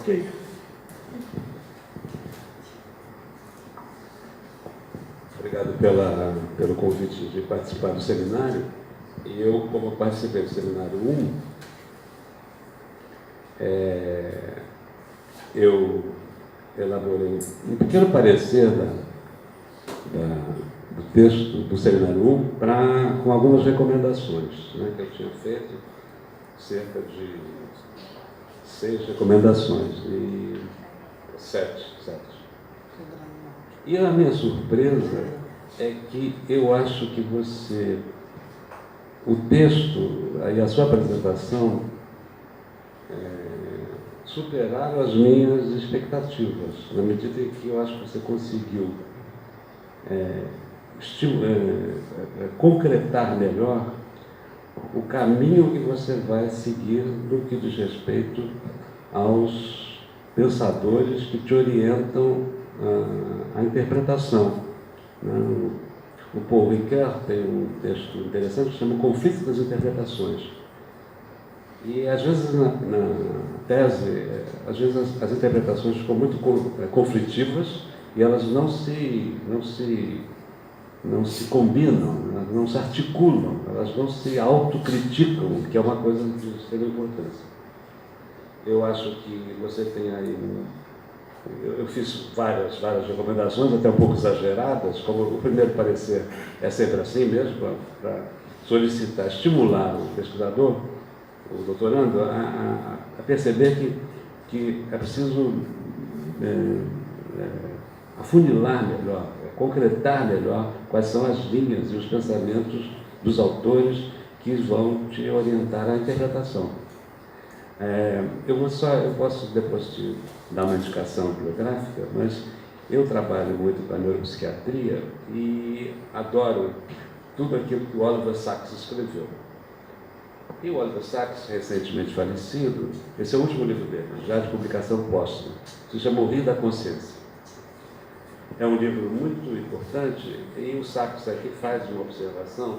Ok. Obrigado pelo convite de participar do seminário. E eu, como participei do seminário 1, eu elaborei um pequeno parecer do texto do seminário 1 com algumas recomendações, né, que eu tinha feito, cerca de 6 recomendações, e 7. E a minha surpresa é que eu acho que o texto e a sua apresentação superaram as minhas expectativas, na medida em que eu acho que você conseguiu concretar melhor o caminho que você vai seguir no que diz respeito aos pensadores que te orientam a interpretação. O Paul Ricoeur tem um texto interessante que chama Conflito das Interpretações. E, às vezes, na tese, às vezes as interpretações ficam muito conflitivas e elas não se combinam, não se articulam, elas não se autocriticam, que é uma coisa de extrema importância. Eu acho que você tem aí... Eu fiz várias recomendações, até um pouco exageradas, como o primeiro parecer é sempre assim mesmo, para solicitar, estimular o pesquisador, o doutorando, a perceber que é preciso afunilar melhor, concretar melhor quais são as linhas e os pensamentos dos autores que vão te orientar à interpretação. Eu posso depois te dar uma indicação bibliográfica, mas eu trabalho muito com a neuropsiquiatria e adoro tudo aquilo que o Oliver Sacks escreveu. E o Oliver Sacks, recentemente falecido, esse é o último livro dele, já de publicação póstuma, se chama O Rio da Consciência. É um livro muito importante e o Sacks aqui faz uma observação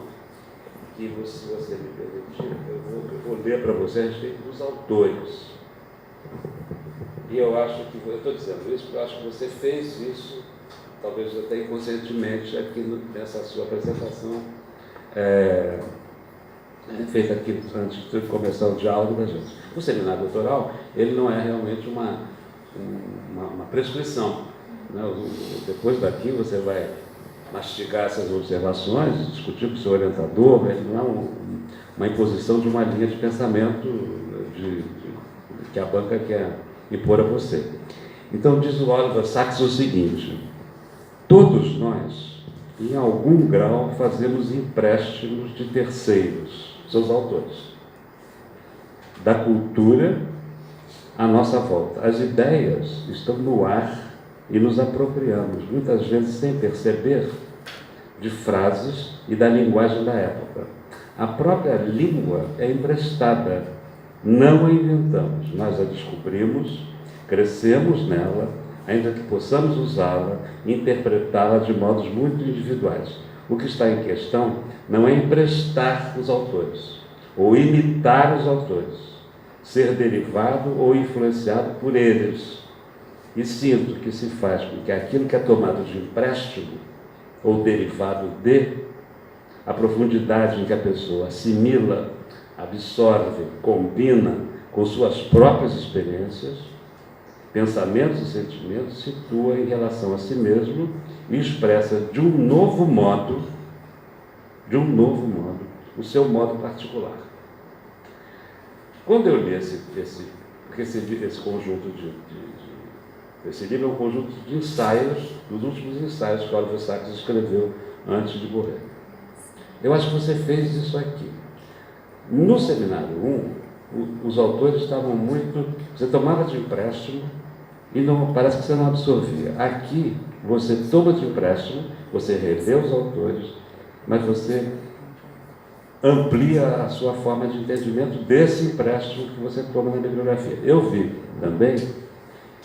que, se você me permitir, eu vou ler para você a respeito dos autores. E eu estou dizendo isso porque eu acho que você fez isso, talvez até inconscientemente, aqui nessa sua apresentação, feita aqui antes de começar o diálogo da gente. O seminário doutoral, ele não é realmente uma prescrição, né? Depois daqui você vai mastigar essas observações, discutir com o seu orientador, ele não é uma imposição de uma linha de pensamento que a banca quer impor a você. Então, diz o Oliver Sacks o seguinte: todos nós, em algum grau, fazemos empréstimos de terceiros, seus autores, da cultura à nossa volta. As ideias estão no ar e nos apropriamos, muitas vezes sem perceber, de frases e da linguagem da época. A própria língua é emprestada, não a inventamos, nós a descobrimos, crescemos nela, ainda que possamos usá-la e interpretá-la de modos muito individuais. O que está em questão não é emprestar os autores, ou imitar os autores, ser derivado ou influenciado por eles. E sinto que se faz com que aquilo que é tomado de empréstimo ou derivado a profundidade em que a pessoa assimila, absorve, combina com suas próprias experiências, pensamentos e sentimentos, situa em relação a si mesmo e expressa de um novo modo, o seu modo particular. Quando eu li esse conjunto esse livro é um conjunto de ensaios, dos últimos ensaios que Oliver Sacks escreveu antes de morrer. Eu acho que você fez isso aqui. No seminário 1, os autores estavam você tomava de empréstimo e parece que você não absorvia. Aqui, você toma de empréstimo, você revê os autores, mas você amplia a sua forma de entendimento desse empréstimo que você toma na bibliografia. Eu vi também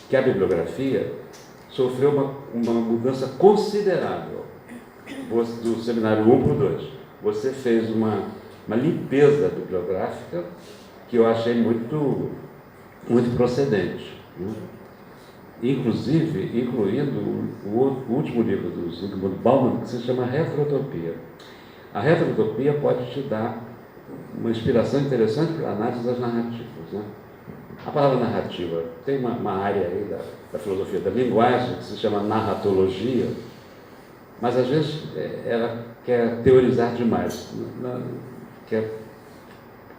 que a bibliografia sofreu uma mudança considerável do seminário 1 para o 2. Você fez uma limpeza bibliográfica que eu achei muito procedente. né? Inclusive, incluindo o último livro do Zygmunt Bauman, que se chama Retrotopia. A retrotopia pode te dar uma inspiração interessante para a análise das narrativas, né? A palavra narrativa tem uma área aí da filosofia da linguagem que se chama narratologia, mas às vezes ela quer teorizar demais, quer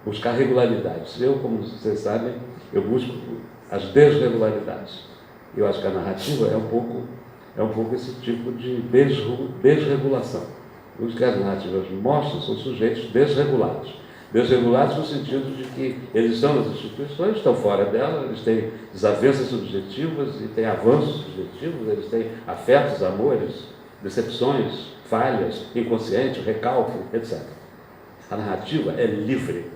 buscar regularidades. Eu, como vocês sabem, eu busco as desregularidades. Eu acho que a narrativa é um pouco esse tipo de desregulação. O que as narrativas mostram são sujeitos desregulados. Desregulados no sentido de que eles estão nas instituições, estão fora delas, eles têm desavenças subjetivas e têm avanços subjetivos, eles têm afetos, amores, decepções, falhas, inconsciente, recalque, etc. A narrativa é livre.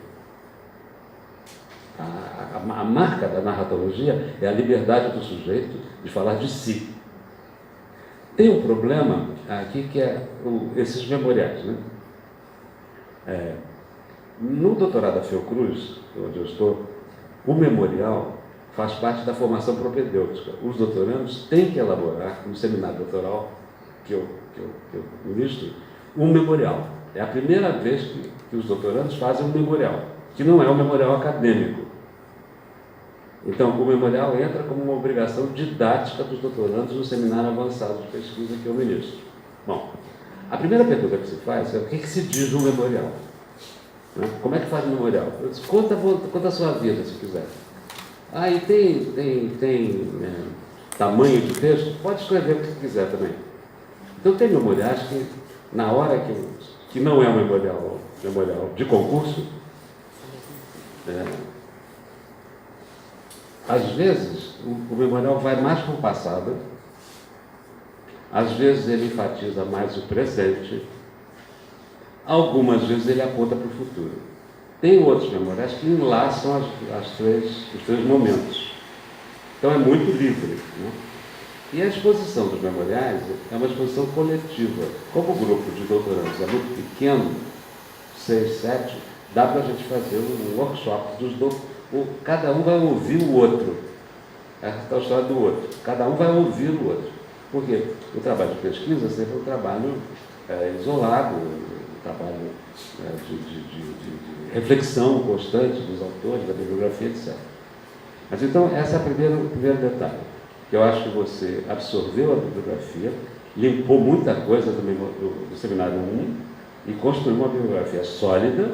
A marca da narratologia é a liberdade do sujeito de falar de si. Tem um problema aqui que é esses memoriais, né? No doutorado da Fiocruz, onde eu estou, o memorial faz parte da formação propedêutica. Os doutorandos têm que elaborar, no seminário doutoral que eu ministro, um memorial. É a primeira vez que os doutorandos fazem um memorial, que não é um memorial acadêmico. Então, o memorial entra como uma obrigação didática dos doutorandos no seminário avançado de pesquisa que eu ministro. Bom, a primeira pergunta que se faz é o que se diz um memorial? Como é que faz um memorial? Eu disse, conta a sua vida, se quiser. E tem tamanho de texto? Pode escrever o que quiser também. Então, tem memoriais que, na hora que não é um memorial de concurso, às vezes, o memorial vai mais para o passado, às vezes ele enfatiza mais o presente, algumas vezes ele aponta para o futuro. Tem outros memoriais que enlaçam os três momentos. Então é muito livre, né? E a exposição dos memoriais é uma exposição coletiva. Como o grupo de doutorandos é muito pequeno, 6, 7, dá para a gente fazer um workshop dos doutorandos. Cada um vai ouvir o outro. Essa é a história do outro. Cada um vai ouvir o outro. Porque o trabalho de pesquisa sempre é um trabalho isolado, um trabalho de reflexão constante dos autores, da bibliografia, etc. Mas então, esse é o primeiro detalhe. Que eu acho que você absorveu a bibliografia, limpou muita coisa do seminário 1 e construiu uma bibliografia sólida.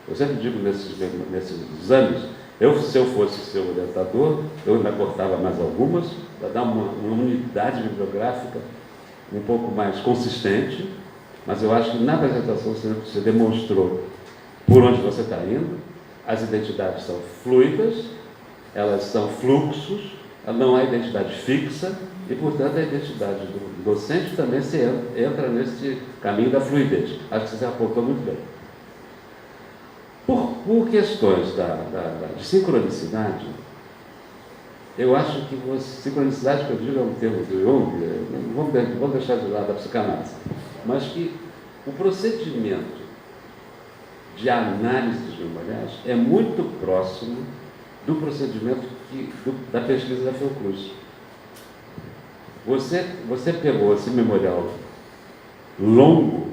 Eu sempre digo nesses exames, se eu fosse seu orientador, eu ainda cortava mais algumas, para dar uma unidade bibliográfica um pouco mais consistente, mas eu acho que na apresentação você demonstrou por onde você está indo, as identidades são fluidas, elas são fluxos, não há identidade fixa, e, portanto, a identidade do docente também entra nesse caminho da fluidez. Acho que você apontou muito bem. Por questões de sincronicidade, eu acho que sincronicidade, que eu digo, é um termo do Jung, vamos deixar de lado a psicanálise, mas que o procedimento de análise dos memoriais é muito próximo do procedimento da pesquisa da Fiocruz. Você pegou esse memorial longo,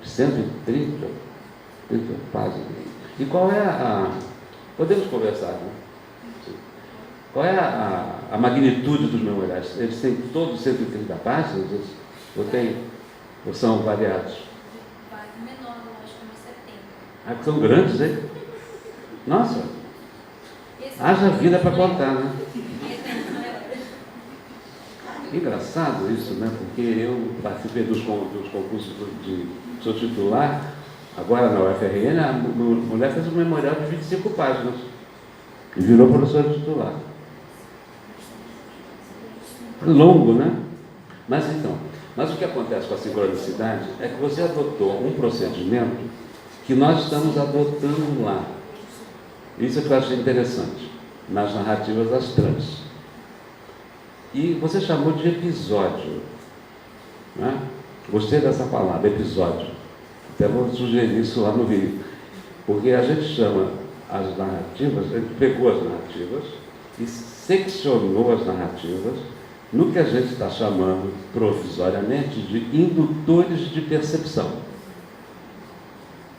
de 130 páginas, e qual é podemos conversar, né? Qual é a magnitude dos memoriais? Eles têm todos 130 páginas? Ou são variados? Menor, eu acho que uns 70. São grandes, hein? Nossa! Haja vida para contar, né? Engraçado isso, né? Porque eu participei dos concursos sou titular, agora na UFRN, a mulher fez um memorial de 25 páginas e virou professora titular. Longo, né? Mas o que acontece com a sincronicidade é que você adotou um procedimento que nós estamos adotando lá. Isso é que eu achei interessante, nas narrativas das trans. E você chamou de episódio, né? Gostei dessa palavra, episódio. Até vou sugerir isso lá no Rio. Porque a gente chama as narrativas, a gente pegou as narrativas, e seccionou as narrativas no que a gente está chamando provisoriamente de indutores de percepção.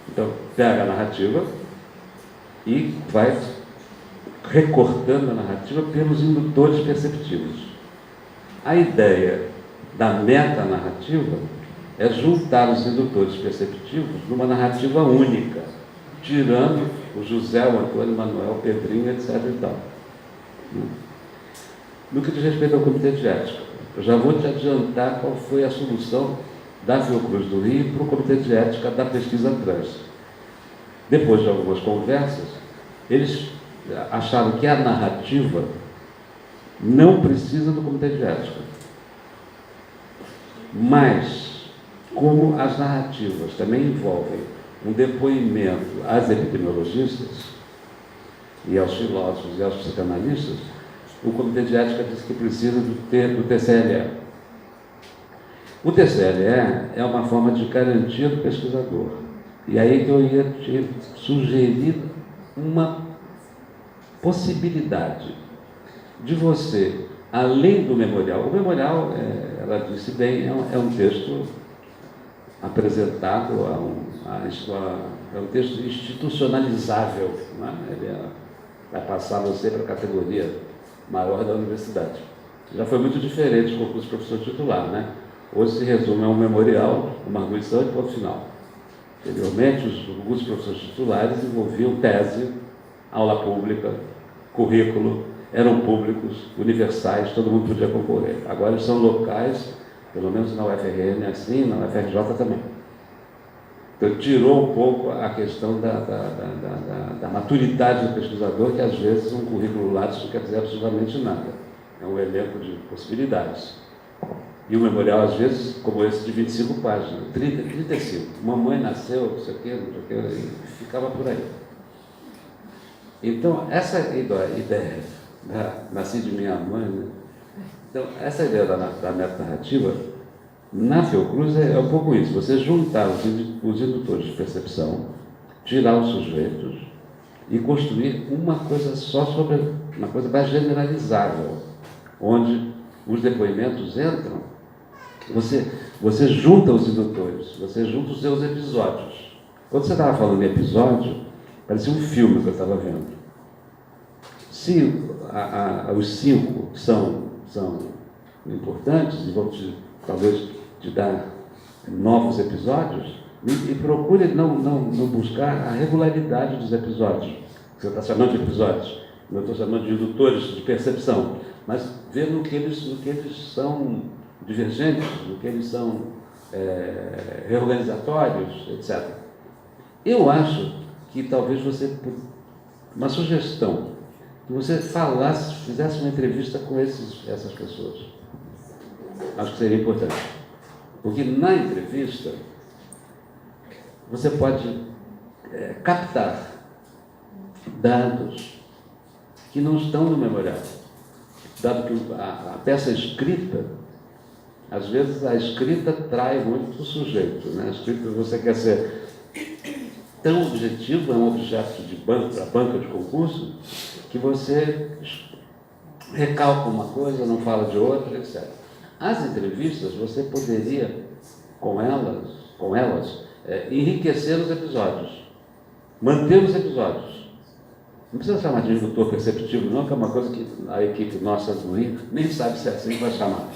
Então, pega a narrativa e vai recortando a narrativa pelos indutores perceptivos. A ideia da metanarrativa é juntar os indutores perceptivos numa narrativa única, tirando o José, o Antônio, o Manuel, o Pedrinho, etc. e tal. No que diz respeito ao Comitê de Ética, eu já vou te adiantar qual foi a solução da Fiocruz do Rio para o Comitê de Ética da pesquisa trans. Depois de algumas conversas, eles acharam que a narrativa não precisa do Comitê de Ética. Mas, como as narrativas também envolvem um depoimento às epidemiologistas e aos filósofos e aos psicanalistas, o Comitê de Ética disse que precisa do TCLE. O TCLE é uma forma de garantia do pesquisador. E aí que eu ia te sugerir uma possibilidade de você, além do memorial, o memorial, ela disse bem, é um texto apresentado, é um texto institucionalizável, né? Ele vai passar você para a categoria maior da universidade. Já foi muito diferente do concurso de professor titular, né? Hoje se resume a um memorial, uma arguição e ponto final. Anteriormente, os concursos de professores titulares envolviam tese, aula pública, currículo, eram públicos, universais, todo mundo podia concorrer. Agora eles são locais, pelo menos na UFRN assim, na UFRJ também. Então tirou um pouco a questão da maturidade do pesquisador, que às vezes um currículo Lattes não quer dizer absolutamente nada. É um elenco de possibilidades. E o memorial, às vezes, como esse de 25 páginas, 30, 35. Mamãe nasceu, não sei o quê, e ficava por aí. Então, essa ideia, nasci de minha mãe, né? Então, essa ideia da metanarrativa, na Fiocruz, é um pouco isso. Você juntar os indutores de percepção, tirar os sujeitos e construir uma coisa só sobre uma coisa mais generalizável, onde os depoimentos entram. Você junta os indutores, você junta os seus episódios. Quando você estava falando em episódio, parecia um filme que eu estava vendo. Se os 5 são importantes e vão talvez te dar novos episódios, e procure não buscar a regularidade dos episódios. Você está chamando de episódios, eu estou chamando de indutores de percepção, mas ver no que eles são divergentes, no que eles são reorganizatórios, etc. Eu acho que talvez você, uma sugestão, que você fizesse uma entrevista com essas pessoas. Acho que seria importante. Porque na entrevista, você pode captar dados que não estão no memorial. Dado que a peça escrita, às vezes a escrita trai muito o sujeito, né? A escrita, você quer ser tão objetivo, é um objeto de para banca de concurso, que você recalca uma coisa, não fala de outra, etc. As entrevistas, você poderia, com elas enriquecer os episódios, manter os episódios. Não precisa chamar de indutor perceptivo, não, que é uma coisa que a equipe nossa do Rio nem sabe se é assim que vai chamar.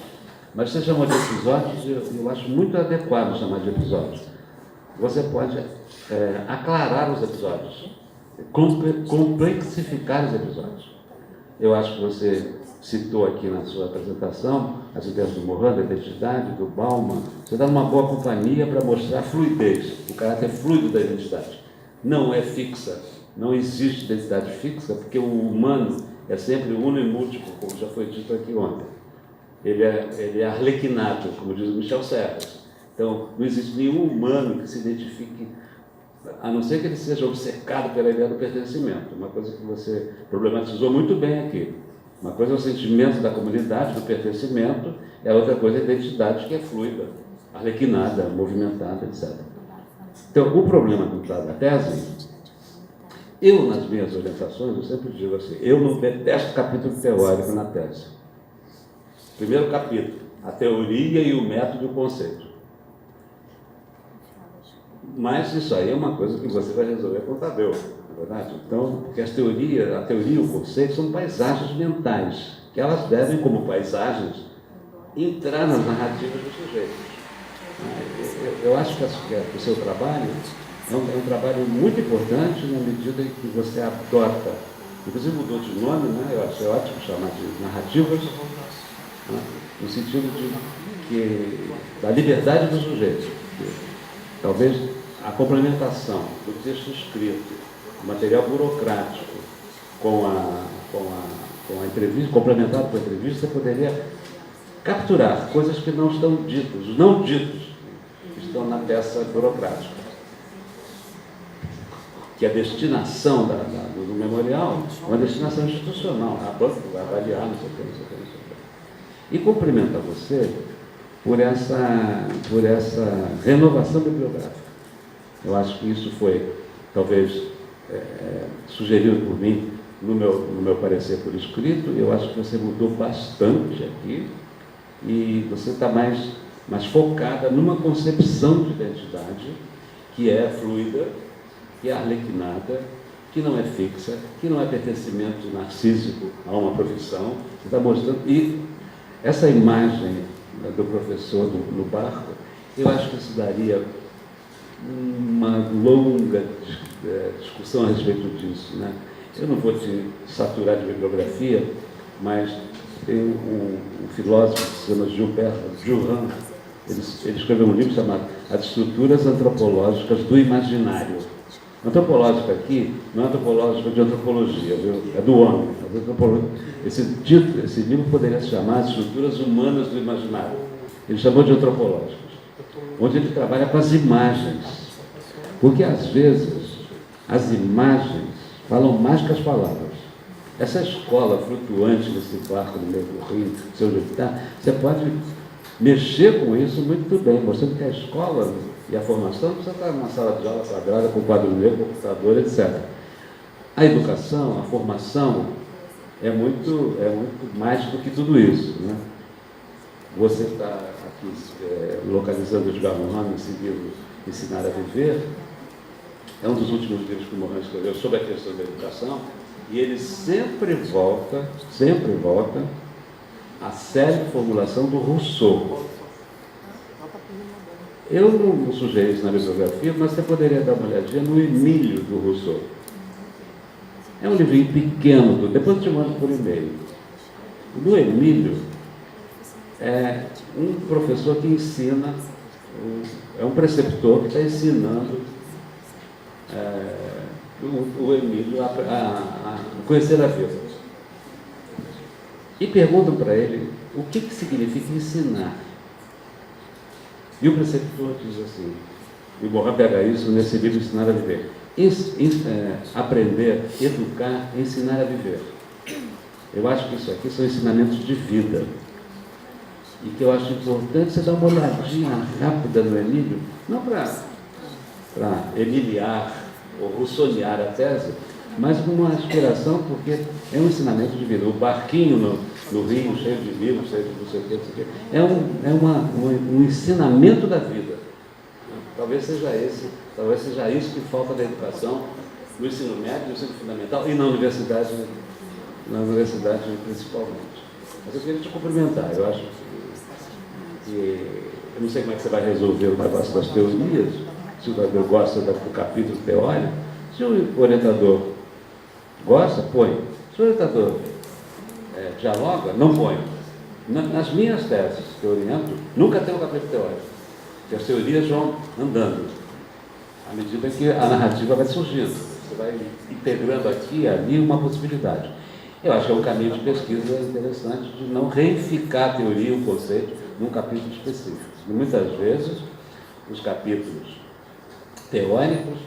Mas você chamou de episódios, eu acho muito adequado chamar de episódios. Você pode aclarar os episódios, complexificar os episódios. Eu acho que você citou aqui na sua apresentação as ideias do Morin, da identidade, do Bauman. Você está numa boa companhia para mostrar a fluidez, o caráter fluido da identidade. Não é fixa, não existe identidade fixa, porque o humano é sempre uno e múltiplo, como já foi dito aqui ontem. Ele é arlequinado, como diz o Michel Serra. Então, não existe nenhum humano que se identifique, a não ser que ele seja obcecado pela ideia do pertencimento, uma coisa que você problematizou muito bem aqui. Uma coisa é o sentimento da comunidade, do pertencimento, e a outra coisa é a identidade, que é fluida, arlequinada, movimentada, etc. Então, o problema da tese Eu, nas minhas orientações, eu sempre digo assim, eu não detesto capítulo teórico na tese. Primeiro capítulo, a teoria e o método e o conceito. Mas isso aí é uma coisa que você vai resolver com o Tadeu, não é verdade? Então, porque a teoria e o conceito são paisagens mentais, que elas devem, como paisagens, entrar nas narrativas dos sujeitos. Eu acho que o seu trabalho é um trabalho muito importante na medida em que você adota, inclusive mudou de nome, né? Eu acho ótimo chamar de narrativas, né? No sentido da liberdade do sujeito. Talvez a complementação do texto escrito, o material burocrático, com a entrevista, complementado com a entrevista, você poderia capturar coisas que não estão ditas, os não ditos, que estão na peça burocrática. Que a destinação do memorial é uma destinação institucional, vai avaliar, não sei o que, não sei o que, não sei o que. E cumprimento a você por essa renovação bibliográfica. Eu acho que isso foi, talvez, sugerido por mim no meu parecer por escrito. Eu acho que você mudou bastante aqui e você está mais focada numa concepção de identidade que é fluida, que é arlequinada, que não é fixa, que não é pertencimento narcísico a uma profissão. Você está mostrando. E essa imagem do professor no barco, eu acho que isso daria uma longa discussão a respeito disso, né? Eu não vou te saturar de bibliografia, mas tem um filósofo que se chama Gilbert Durand. Ele escreveu um livro chamado As Estruturas Antropológicas do Imaginário. Antropológica aqui não é antropológica de antropologia, viu? É do homem. Esse livro poderia se chamar As Estruturas Humanas do Imaginário. Ele chamou de antropológicas, onde ele trabalha com as imagens. Porque, às vezes, as imagens falam mais que as palavras. Essa escola flutuante nesse barco no meio do rio, seu está, você pode mexer com isso muito bem, mostrando que a escola e a formação não precisa estar numa sala de aula quadrada com quadro negro, computador, etc. A educação, a formação é muito mais do que tudo isso, né? Você está aqui localizando o Edgar Morin nesse livro Ensinar a Viver. É um dos últimos livros que o Morin escreveu sobre a questão da educação, e ele sempre volta à célebre formulação do Rousseau. Eu não sugeri isso na bibliografia, mas você poderia dar uma olhadinha no Emílio do Rousseau. É um livrinho pequeno, depois eu te mando por e-mail. No Emílio, é um professor que ensina, é um preceptor que está ensinando o Emílio a conhecer a vida. E perguntam para ele o que significa ensinar. E o preceptor diz assim, e o Morin pega isso nesse livro Ensinar a Viver. Aprender, educar, ensinar a viver. Eu acho que isso aqui são ensinamentos de vida. E que eu acho importante você dar uma olhadinha rápida no Emílio, não para emiliar ou russonear a tese, mas com uma inspiração, porque é um ensinamento de vida. O barquinho no rio, cheio de livros, cheio de não sei o que, é um ensinamento da vida. Talvez seja isso que falta da educação, no ensino médio, no ensino fundamental e na universidade principalmente. Mas eu queria te cumprimentar. Eu acho que eu não sei como é que você vai resolver o negócio das teorias, se o orientador gosta do capítulo teórico. Se o orientador gosta, põe. Se o orientador dialoga, não põe. Nas minhas teses que eu oriento, nunca tem um capítulo teórico, porque as teorias vão andando à medida que a narrativa vai surgindo. Você vai integrando aqui e ali uma possibilidade. Eu acho que é um caminho de pesquisa interessante de não reificar a teoria e o conceito num capítulo específico. E muitas vezes, os capítulos teóricos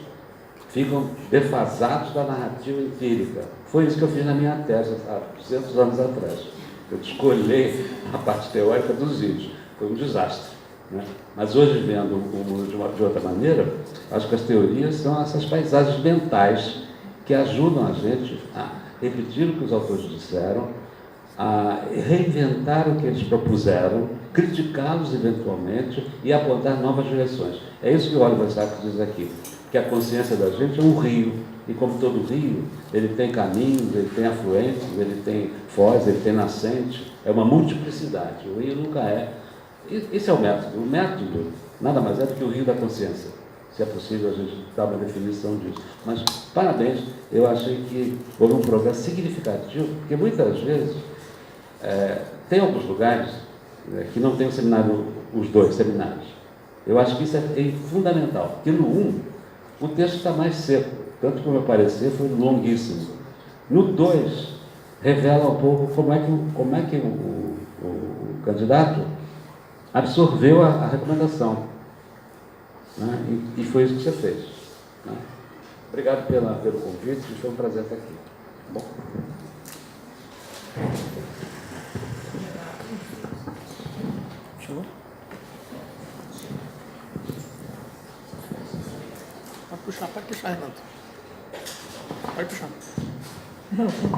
ficam defasados da narrativa empírica. Foi isso que eu fiz na minha tese há 200 anos atrás. Eu descolhei a parte teórica dos índios. Foi um desastre, né? Mas hoje, vendo o mundo de outra maneira, acho que as teorias são essas paisagens mentais que ajudam a gente a repetir o que os autores disseram, a reinventar o que eles propuseram, criticá-los eventualmente e apontar novas direções. É isso que o Oliver Sacks diz aqui, que a consciência da gente é um rio, e como todo rio, ele tem caminhos, ele tem afluentes, ele tem foz, ele tem nascente, é uma multiplicidade. O rio nunca é. Esse é o método. O método nada mais é do que o rio da consciência, se é possível a gente dar uma definição disso. Mas, parabéns, eu achei que houve um progresso significativo, porque muitas vezes tem alguns lugares que não tem o seminário, os dois seminários. Eu acho que isso é fundamental, porque no 1, o texto está mais seco, tanto que o meu parecer foi longuíssimo. No 2, revela um pouco como é que o candidato absorveu a recomendação. Né? E foi isso que você fez. Né? Obrigado pelo convite, foi um prazer estar aqui. Bom. Pode puxar, Renato. Pode puxar.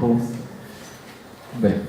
Bom. Bem.